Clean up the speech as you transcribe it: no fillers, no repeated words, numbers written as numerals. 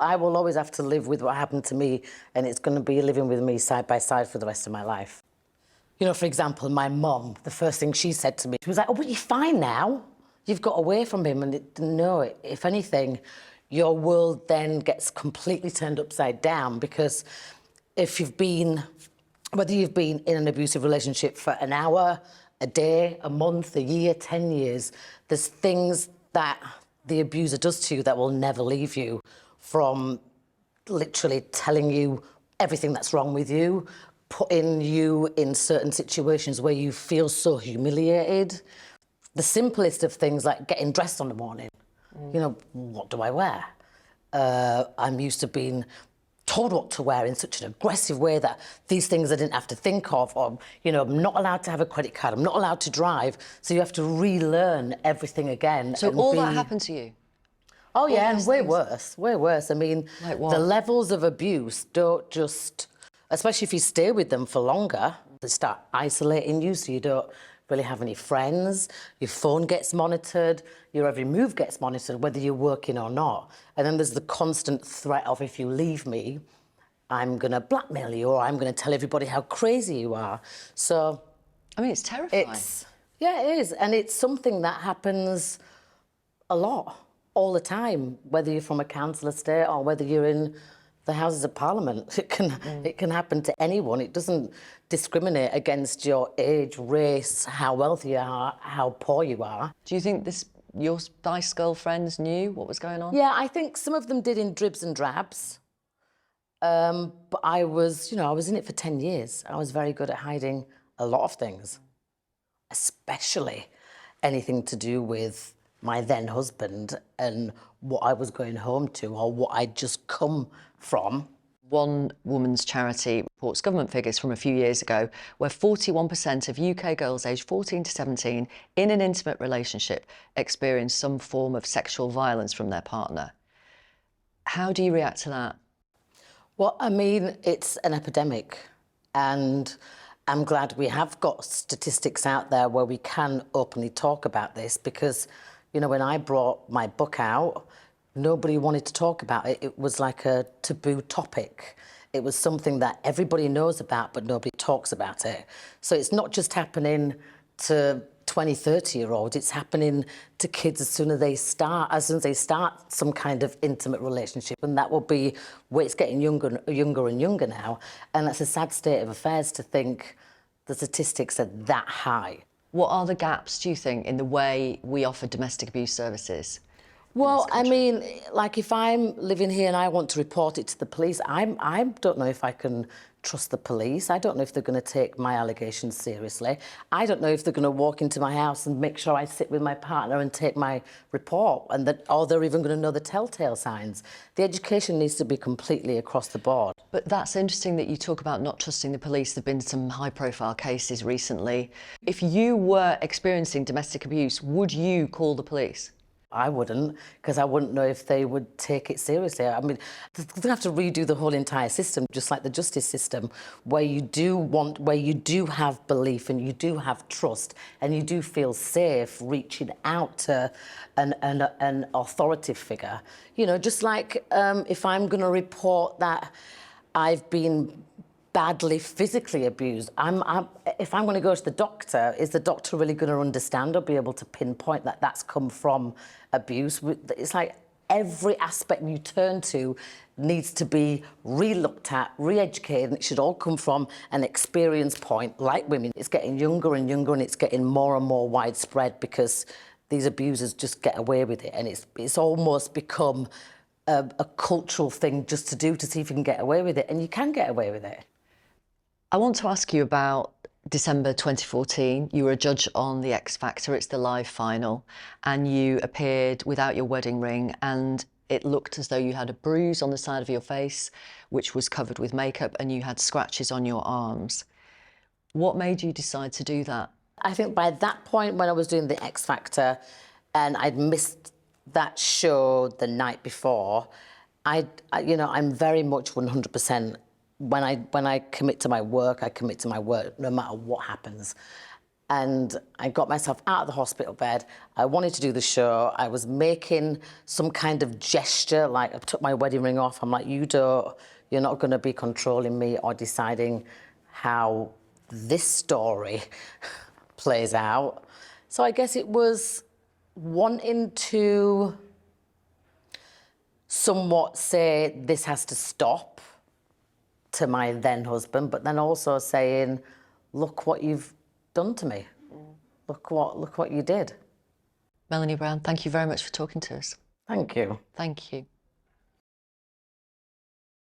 I will always have to live with what happened to me, and it's going to be living with me side by side for the rest of my life. You know, for example, my mum, the first thing she said to me, she was like, oh, but you're fine now. You've got away from him. And no, if anything, your world then gets completely turned upside down, because if you've been, whether you've been in an abusive relationship for an hour, a day, a month, a year, 10 years, there's things that the abuser does to you that will never leave you, from literally telling you everything that's wrong with you, putting you in certain situations where you feel so humiliated. The simplest of things, like getting dressed in the morning. You know, what do I wear? I'm used to being told what to wear in such an aggressive way that these things I didn't have to think of, or, you know, I'm not allowed to have a credit card, I'm not allowed to drive, so you have to relearn everything again. So all that happened to you? Oh yeah, and way worse. I mean, like what? The levels of abuse don't just, especially if you stay with them for longer, they start isolating you, so you don't really have any friends, your phone gets monitored, your every move gets monitored, whether you're working or not. And then there's the constant threat of, if you leave me, I'm going to blackmail you, or I'm going to tell everybody how crazy you are. So... I mean, it's terrifying. Yeah, it is. And it's something that happens a lot, all the time, whether you're from a council estate or whether you're in the Houses of Parliament. It can happen to anyone. It doesn't discriminate against your age, race, how wealthy you are, how poor you are. Do you think your Spice girlfriends knew what was going on? Yeah, I think some of them did in dribs and drabs. But I was in it for 10 years. I was very good at hiding a lot of things, especially anything to do with my then husband and what I was going home to, or what I'd just come from. One woman's charity reports government figures from a few years ago where 41% of UK girls aged 14 to 17 in an intimate relationship experience some form of sexual violence from their partner. How do you react to that? Well, I mean, it's an epidemic, and I'm glad we have got statistics out there where we can openly talk about this, because, you know, when I brought my book out, nobody wanted to talk about it. It was like a taboo topic. It was something that everybody knows about, but nobody talks about it. So it's not just happening to 20, 30-year-olds, it's happening to kids as soon as they start some kind of intimate relationship, and that will be where it's getting younger and younger now. And that's a sad state of affairs to think the statistics are that high. What are the gaps, do you think, in the way we offer domestic abuse services? Well, I mean, like, if I'm living here and I want to report it to the police, I don't know if I can trust the police. I don't know if they're going to take my allegations seriously. I don't know if they're going to walk into my house and make sure I sit with my partner and take my report, or they're even going to know the telltale signs. The education needs to be completely across the board. But that's interesting that you talk about not trusting the police. There have been some high-profile cases recently. If you were experiencing domestic abuse, would you call the police? I wouldn't, because I wouldn't know if they would take it seriously. I mean, they're going to have to redo the whole entire system, just like the justice system, where you do have belief and you do have trust and you do feel safe reaching out to an authoritative figure. You know, just like if I'm going to report that I've been badly physically abused, if I'm going to go to the doctor, is the doctor really going to understand or be able to pinpoint that that's come from abuse? It's like every aspect you turn to needs to be re-looked at, re-educated, and it should all come from an experience point. Like women, it's getting younger and younger, and it's getting more and more widespread because these abusers just get away with it, and it's almost become a cultural thing just to do, to see if you can get away with it, and you can get away with it. I want to ask you about December 2014. You were a judge on The X Factor. It's the live final, and you appeared without your wedding ring, and it looked as though you had a bruise on the side of your face, which was covered with makeup, and you had scratches on your arms. What made you decide to do that? I think by that point, when I was doing The X Factor and I'd missed that show the night before, I'm very much 100%. When I commit to my work, I commit to my work no matter what happens. and I got myself out of the hospital bed. I wanted to do the show. I was making some kind of gesture, like I took my wedding ring off. I'm like, you're not going to be controlling me or deciding how this story plays out. So I guess it was wanting to somewhat say this has to stop to my then husband, but then also saying, look what you've done to me. Look what you did. Melanie Brown, thank you very much for talking to us. Thank you. Thank you.